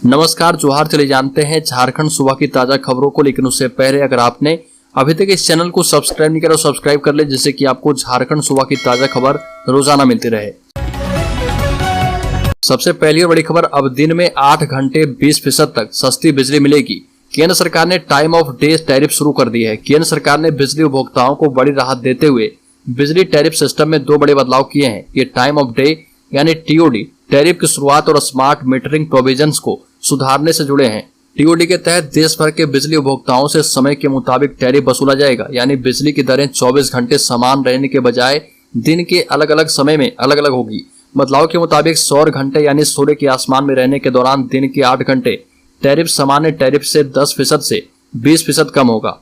नमस्कार, जोहार। चले जानते हैं झारखंड सुबह की ताजा खबरों को, लेकिन उससे पहले अगर आपने अभी तक इस चैनल को सब्सक्राइब नहीं करा तो सब्सक्राइब कर ले, जिससे कि आपको झारखंड सुबह की ताजा खबर रोजाना मिलती रहे। सबसे पहली और बड़ी खबर, अब दिन में 8 घंटे 20% तक सस्ती बिजली मिलेगी। केंद्र सरकार ने टाइम ऑफ डे टैरिफ शुरू कर दी है। केंद्र सरकार ने बिजली उपभोक्ताओं को बड़ी राहत देते हुए बिजली टैरिफ सिस्टम में 2 बड़े बदलाव किए हैं। ये टाइम ऑफ डे यानी टीओडी टैरिफ की शुरुआत और स्मार्ट मीटरिंग प्रोविजंस को सुधारने से जुड़े हैं। टीओडी के तहत देश भर के बिजली उपभोक्ताओं से समय के मुताबिक टैरिफ वसूला जाएगा, यानी बिजली की दरें 24 घंटे समान रहने के बजाय दिन के अलग अलग समय में अलग अलग होगी। बदलाव के मुताबिक सौर घंटे यानी सूर्य के आसमान में रहने के दौरान दिन के 8 घंटे टैरिफ सामान्य टैरिफ से 10% से 20% कम होगा।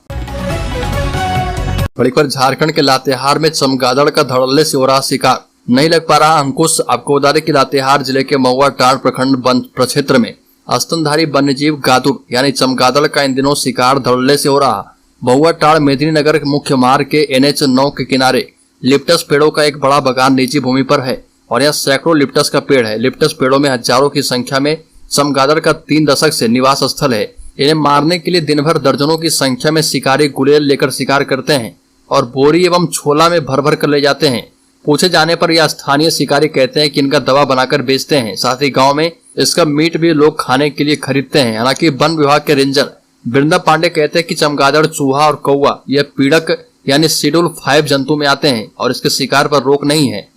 बड़ी खबर, झारखंड के लातेहार में चमगादड़ का धड़ल्ले से हो रहा शिकार। नहीं लग पा रहा अंकुश। आपको बता दें कि लातेहार जिले के महुआ टांड़ प्रखंड वन प्रक्षेत्र में स्तनधारी वन्यजीव गादुर यानी चमगादड़ का इन दिनों शिकार धड़ल्ले से हो रहा। महुआ टांड़ मेदिनीनगर मुख्य मार्ग के NH 9 के किनारे लिप्टस पेड़ों का एक बड़ा बगान निजी भूमि पर है और यहाँ सैकड़ों लिप्टस का पेड़ है। लिप्टस पेड़ों में हजारों की संख्या में चमगादड़ का 3 दशक से निवास स्थल है। इन्हें मारने के लिए दिन भर दर्जनों की संख्या में शिकारी गुलेल लेकर शिकार करते हैं और बोरी एवं छोला में भर भर कर ले जाते हैं। पूछे जाने पर यह स्थानीय शिकारी कहते हैं कि इनका दवा बनाकर बेचते हैं, साथ ही गांव में इसका मीट भी लोग खाने के लिए खरीदते हैं। हालांकि वन विभाग के रेंजर वृंदा पांडे कहते हैं कि चमगादड़, चूहा और कौवा यह पीड़क यानी शेड्यूल 5 जंतु में आते हैं और इसके शिकार पर रोक नहीं है।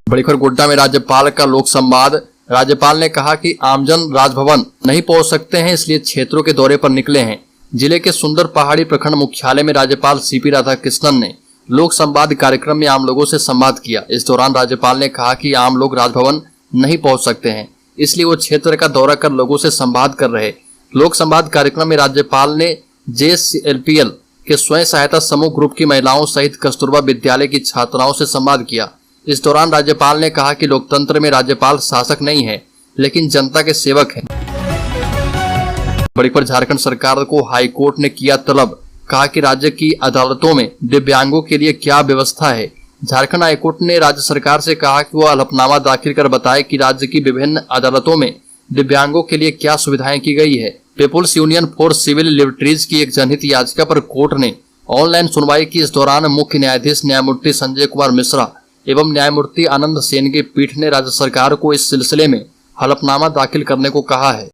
बड़ी खबर, गोड्डा में राज्यपाल का लोक संवाद। राज्यपाल ने कहा कि आमजन राजभवन नहीं पहुंच सकते हैं, इसलिए क्षेत्रों के दौरे पर निकले हैं। जिले के सुंदर पहाड़ी प्रखंड मुख्यालय में राज्यपाल CP राधाकृष्णन ने लोक संवाद कार्यक्रम में आम लोगों से संवाद किया। इस दौरान राज्यपाल ने कहा कि आम लोग राजभवन नहीं पहुंच सकते हैं, इसलिए वो क्षेत्र का दौरा कर लोगों से संवाद कर रहे। लोक संवाद कार्यक्रम में राज्यपाल ने JSLPL के स्वयं सहायता समूह ग्रुप की महिलाओं सहित कस्तूरबा विद्यालय की छात्राओं से संवाद किया। इस दौरान राज्यपाल ने कहा कि लोकतंत्र में राज्यपाल शासक नहीं है, लेकिन जनता के सेवक है। बड़ी पर, झारखंड सरकार को हाईकोर्ट ने किया तलब। कहा कि राज्य की अदालतों में दिव्यांगों के लिए क्या व्यवस्था है। झारखंड हाईकोर्ट ने राज्य सरकार से कहा कि वह हलफनामा दाखिल कर बताए कि राज्य की विभिन्न अदालतों में दिव्यांगों के लिए क्या सुविधाएं की गई है। People's union for civil liberties की एक जनहित याचिका पर कोर्ट ने ऑनलाइन सुनवाई की। इस दौरान मुख्य न्यायाधीश न्यायमूर्ति संजय कुमार मिश्रा एवं न्यायमूर्ति आनंद सेन की पीठ ने राज्य सरकार को इस सिलसिले में हलफनामा दाखिल करने को कहा है।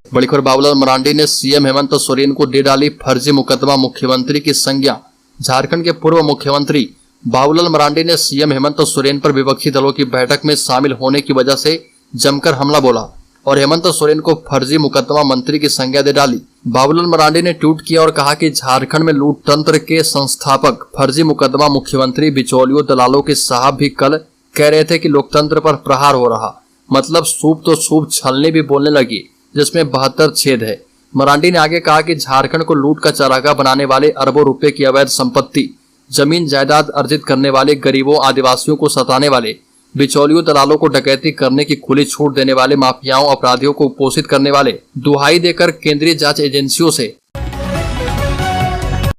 बड़ी खबर, बाबूलाल मरांडी ने CM हेमंत सोरेन को दे डाली फर्जी मुकदमा, मुख्यमंत्री की संज्ञा। झारखंड के पूर्व मुख्यमंत्री बाबूलाल मरांडी ने CM हेमंत सोरेन पर विपक्षी दलों की बैठक में शामिल होने की वजह से जमकर हमला बोला और हेमंत सोरेन को फर्जी मुकदमा मंत्री की संज्ञा दे डाली। बाबूलाल मरांडी ने ट्वीट किया और कहा कि झारखंड में लूट तंत्र के संस्थापक फर्जी मुकदमा मुख्यमंत्री बिचौलियों दलालों के साहब भी कल कह रहे थे कि लोकतंत्र पर प्रहार हो रहा, मतलब सूप तो सूप छलनी भी बोलने लगी, जिसमें 72 छेद है। मरांडी ने आगे कहा कि झारखंड को लूट का चारागाह बनाने वाले, अरबों रुपए की अवैध संपत्ति, जमीन जायदाद अर्जित करने वाले, गरीबों आदिवासियों को सताने वाले, बिचौलियों दलालों को डकैती करने की खुली छूट देने वाले, माफियाओं अपराधियों को पोषित करने वाले, दुहाई देकर केंद्रीय जांच एजेंसियों से।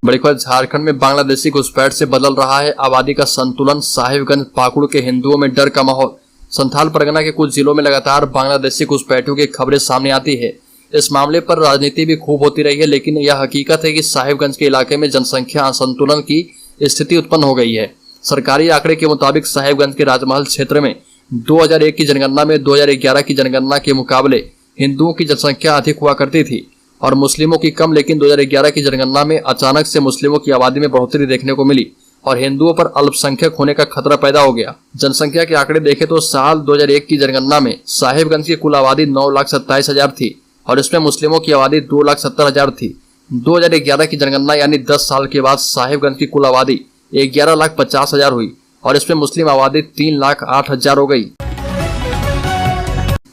बड़ी खबर, झारखंड में बांग्लादेशी घुसपैठ से बदल रहा है आबादी का संतुलन। साहिबगंज पाकुड़ के हिंदुओं में डर का माहौल। संथाल परगना के कुछ जिलों में लगातार बांग्लादेशी घुसपैठियों की खबरें सामने आती है। इस मामले पर राजनीति भी खूब होती रही है, लेकिन यह हकीकत है कि साहिबगंज के इलाके में जनसंख्या असंतुलन की स्थिति उत्पन्न हो गई है। सरकारी आंकड़े के मुताबिक साहिबगंज के राजमहल क्षेत्र में 2001 की जनगणना में 2011 की जनगणना के मुकाबले हिंदुओं की जनसंख्या अधिक हुआ करती थी और मुस्लिमों की कम, लेकिन 2011 की जनगणना में अचानक से मुस्लिमों की आबादी में बढ़ोतरी देखने को मिली और हिंदुओं पर अल्पसंख्यक होने का खतरा पैदा हो गया। जनसंख्या के आंकड़े देखें तो साल 2001 की जनगणना में साहिबगंज की कुल आबादी 9,27,000 थी और इसमें मुस्लिमों की आबादी 2,70,000 थी। 2011 की जनगणना यानी 10 साल के बाद साहिबगंज की कुल आबादी 11,50,000 हुई और इसमें मुस्लिम आबादी 3,08,000 हो गई।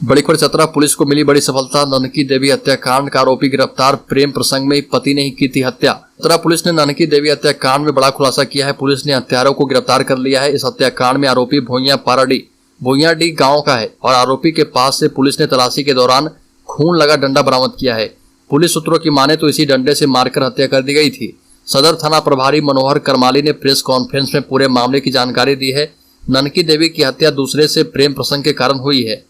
बड़ी खबर, चतरा पुलिस को मिली बड़ी सफलता। ननकी देवी हत्याकांड का आरोपी गिरफ्तार। प्रेम प्रसंग में पति ने ही की थी हत्या। चतरा पुलिस ने ननकी देवी हत्याकांड में बड़ा खुलासा किया है। पुलिस ने हत्यारों को गिरफ्तार कर लिया है। इस हत्याकांड में आरोपी भुइयाडी गांव का है और आरोपी के पास से पुलिस ने तलाशी के दौरान खून लगा डंडा बरामद किया है। पुलिस सूत्रों की माने तो इसी डंडे से मारकर हत्या कर दी गई थी। सदर थाना प्रभारी मनोहर करमाली ने प्रेस कॉन्फ्रेंस में पूरे मामले की जानकारी दी है। ननकी देवी की हत्या दूसरे से प्रेम प्रसंग के कारण हुई है।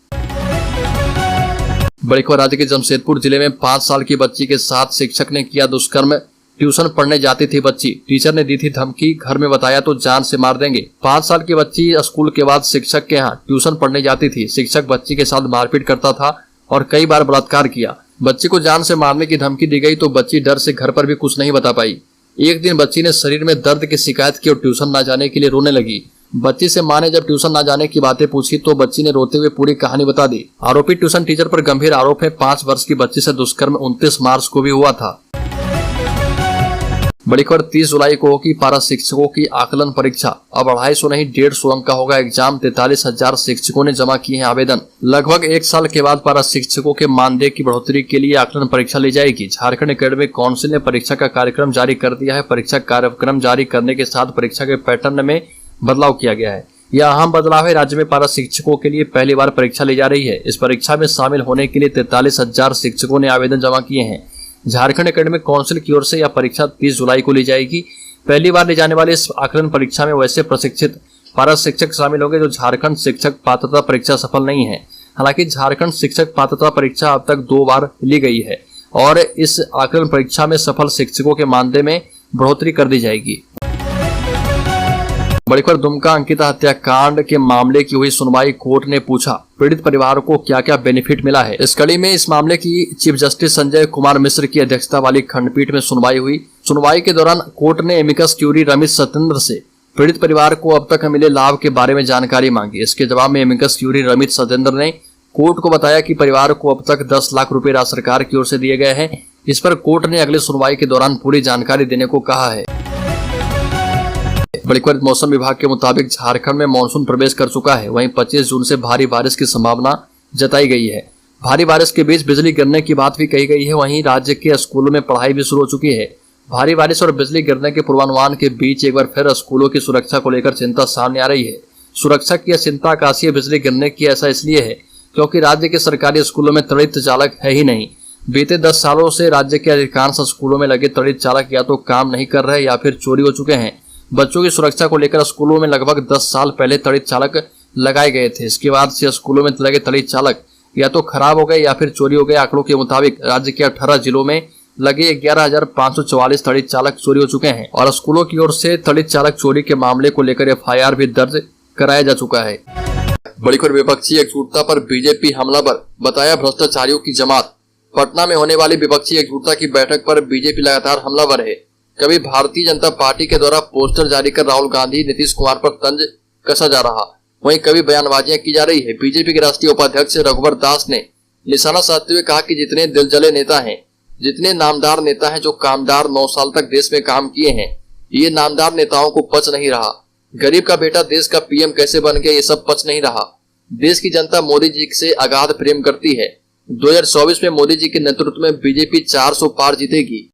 बड़ी खबर राज्य के जमशेदपुर जिले में 5 साल की बच्ची के साथ शिक्षक ने किया दुष्कर्म। ट्यूशन पढ़ने जाती थी बच्ची, टीचर ने दी थी धमकी, घर में बताया तो जान से मार देंगे। 5 साल की बच्ची स्कूल के बाद शिक्षक के यहाँ ट्यूशन पढ़ने जाती थी। शिक्षक बच्ची के साथ मारपीट करता था और कई बार बलात्कार किया। बच्ची को जान से मारने की धमकी दी गई तो बच्ची डर से घर पर भी कुछ नहीं बता पाई। एक दिन बच्ची ने शरीर में दर्द की शिकायत की और ट्यूशन न जाने के लिए रोने लगी। बच्ची से मां ने जब ट्यूशन न जाने की बातें पूछी तो बच्ची ने रोते हुए पूरी कहानी बता दी। आरोपी ट्यूशन टीचर पर गंभीर आरोप है। 5 वर्ष की बच्ची से दुष्कर्म 29 मार्च को भी हुआ था। बड़ी खबर 30 जुलाई को होगी पारा शिक्षकों की आकलन परीक्षा। अब 250 नहीं 150 अंक का होगा एग्जाम। 43,000 शिक्षकों ने जमा किए हैं आवेदन। लगभग 1 साल के बाद पारा शिक्षकों के मानदेय की बढ़ोतरी के लिए आकलन परीक्षा ली जाएगी। झारखंड एकेडमिक काउंसिल ने परीक्षा का कार्यक्रम जारी कर दिया है। परीक्षा कार्यक्रम जारी करने के साथ परीक्षा के पैटर्न में बदलाव किया गया है। यह अहम बदलाव है। राज्य में पारा शिक्षकों के लिए पहली बार परीक्षा ली जा रही है। इस परीक्षा में शामिल होने के लिए 43,000 शिक्षकों ने आवेदन जमा किए हैं। झारखंड एकेडमिक काउंसिल की ओर से यह परीक्षा 30 जुलाई को ली जाएगी। पहली बार ली जाने वाली इस आकलन परीक्षा में वैसे प्रशिक्षित पारा शिक्षक शामिल होंगे जो झारखंड शिक्षक पात्रता परीक्षा सफल नहीं है। हालांकि झारखंड शिक्षक पात्रता परीक्षा अब तक 2 बार ली गई है और इस आकलन परीक्षा में सफल शिक्षकों के मानदेय में बढ़ोतरी कर दी जाएगी। बड़ी खबर दुमका अंकिता हत्याकांड के मामले की हुई सुनवाई। कोर्ट ने पूछा पीड़ित परिवार को क्या क्या बेनिफिट मिला है। इस कड़ी में इस मामले की चीफ जस्टिस संजय कुमार मिश्र की अध्यक्षता वाली खंडपीठ में सुनवाई हुई। सुनवाई के दौरान कोर्ट ने एमिकस क्यूरी रमेश सत्येंद्र से पीड़ित परिवार को अब तक मिले लाभ के बारे में जानकारी मांगी। इसके जवाब में एमिकस क्यूरी रमेश सत्येंद्र ने कोर्ट को बताया कि परिवार को अब तक 10 लाख रुपए राज्य सरकार की ओर से दिए गए हैं। इस पर कोर्ट ने अगली सुनवाई के दौरान पूरी जानकारी देने को कहा है। बड़ी खबर मौसम विभाग के मुताबिक झारखंड में मानसून प्रवेश कर चुका है। वहीं 25 जून से भारी बारिश की संभावना जताई गई है। भारी बारिश के बीच बिजली गिरने की बात भी कही गई है। वहीं राज्य के स्कूलों में पढ़ाई भी शुरू हो चुकी है। भारी बारिश और बिजली गिरने के पूर्वानुमान के बीच एक बार फिर स्कूलों की सुरक्षा को लेकर चिंता सामने आ रही है। सुरक्षा की चिंता आकाशीय बिजली गिरने की ऐसा इसलिए है क्योंकि राज्य के सरकारी स्कूलों में त्वरित चालक है ही नहीं। बीते 10 सालों से राज्य के अधिकांश स्कूलों में लगे त्वरित चालक या तो काम नहीं कर रहे या फिर चोरी हो चुके हैं। बच्चों की सुरक्षा को लेकर स्कूलों में लगभग 10 साल पहले त्वरित चालक लगाए गए थे। इसके बाद से स्कूलों में लगे त्वरित चालक या तो खराब हो गए या फिर चोरी हो गए। आंकड़ों के मुताबिक राज्य के 18 जिलों में लगे 11,544 त्वरित चालक चोरी हो चुके हैं और स्कूलों की ओर से त्वरित चालक चोरी के मामले को लेकर FIR भी दर्ज कराया जा चुका है। बड़ी खबर विपक्षी एकजुटता पर बीजेपी हमलावर, बताया भ्रष्टाचारियों की जमात। पटना में होने वाली विपक्षी एकजुटता की बैठक पर बीजेपी लगातार हमलावर है। कभी भारतीय जनता पार्टी के द्वारा पोस्टर जारी कर राहुल गांधी, नीतीश कुमार पर तंज कसा जा रहा, वहीं कभी बयानबाजियां की जा रही है। बीजेपी के राष्ट्रीय उपाध्यक्ष रघुवर दास ने निशाना साधते हुए कहा कि जितने दिलजले नेता हैं, जितने नामदार नेता हैं जो कामदार 9 साल तक देश में काम किए हैं, ये नामदार नेताओं को पच नहीं रहा। गरीब का बेटा देश का PM कैसे बन गया, ये सब पच नहीं रहा। देश की जनता मोदी जी से अगाध प्रेम करती है। 2024 में मोदी जी के नेतृत्व में बीजेपी 400 पार जीतेगी।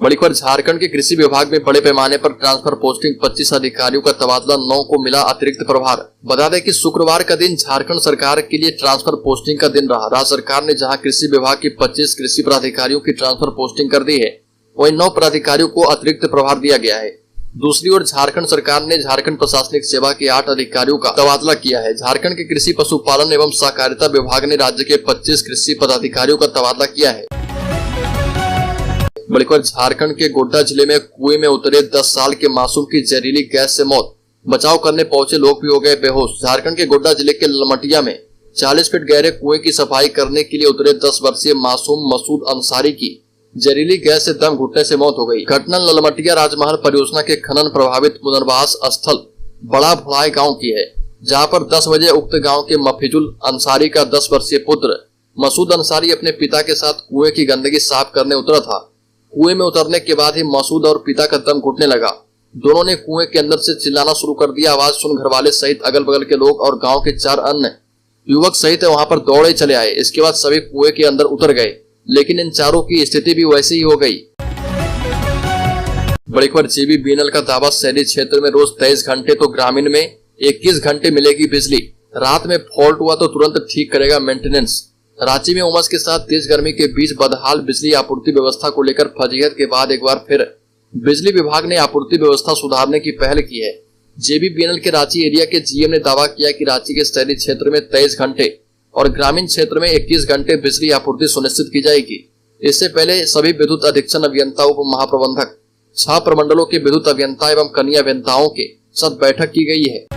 बड़ी खबर झारखंड के कृषि विभाग में बड़े पैमाने पर ट्रांसफर पोस्टिंग, 25 अधिकारियों का तबादला, 9 को मिला अतिरिक्त प्रभार। बता दें कि शुक्रवार का दिन झारखंड सरकार के लिए ट्रांसफर पोस्टिंग का दिन रहा। राज्य सरकार ने जहां कृषि विभाग के 25 कृषि पदाधिकारियों की ट्रांसफर पोस्टिंग कर दी है, वहीं 9 पदाधिकारियों को अतिरिक्त प्रभार दिया गया है। दूसरी ओर झारखंड सरकार ने झारखंड प्रशासनिक सेवा के 8 अधिकारियों का तबादला किया है। झारखंड के कृषि पशुपालन एवं सहकारिता विभाग ने राज्य के 25 कृषि पदाधिकारियों का तबादला किया है। बड़ी खबर झारखंड के गोड्डा जिले में कुएं में उतरे 10 साल के मासूम की जहरीली गैस से मौत। बचाव करने पहुंचे लोग भी हो गए बेहोश। झारखंड के गोड्डा जिले के ललमटिया में 40 फीट गहरे कुएं की सफाई करने के लिए उतरे 10 वर्षीय मासूम मसूद अंसारी की जहरीली गैस से दम घुटने से मौत हो गई। घटना ललमटिया राजमहल परियोजना के खनन प्रभावित पुनर्वास स्थल बड़ा भुड़ाई गाँव की है, जहाँ पर 10 बजे उक्त गाँव के मफिजुल अंसारी का 10 वर्षीय पुत्र मसूद अंसारी अपने पिता के साथ कुएं की गंदगी साफ करने उतरा था। कुएं में उतरने के बाद ही मसूद और पिता का दम घुटने लगा। दोनों ने कुएं के अंदर से चिल्लाना शुरू कर दिया। आवाज सुन घरवाले सहित अगल बगल के लोग और गांव के 4 अन्य युवक सहित वहां पर दौड़े चले आए। इसके बाद सभी कुएं के अंदर उतर गए, लेकिन इन चारों की स्थिति भी वैसी ही हो गई। बड़ी खबर JBBNL का दावा, शहरी क्षेत्र में रोज 23 घंटे तो ग्रामीण में 21 घंटे मिलेगी बिजली। रात में फॉल्ट हुआ तो तुरंत ठीक करेगा मेंटेनेंस। रांची में उमस के साथ तेज गर्मी के बीच बदहाल बिजली आपूर्ति व्यवस्था को लेकर फजीहत के बाद एक बार फिर बिजली विभाग ने आपूर्ति व्यवस्था सुधारने की पहल की है। JBBNL के रांची एरिया के GM ने दावा किया कि रांची के शहरी क्षेत्र में 23 घंटे और ग्रामीण क्षेत्र में 21 घंटे बिजली आपूर्ति सुनिश्चित की जाएगी। इससे पहले सभी विद्युत अधीक्षण अभियंता, उप महाप्रबंधक, 6 प्रमंडलों के विद्युत अभियंता एवं कनीय अभियंताओं के साथ बैठक की गई है।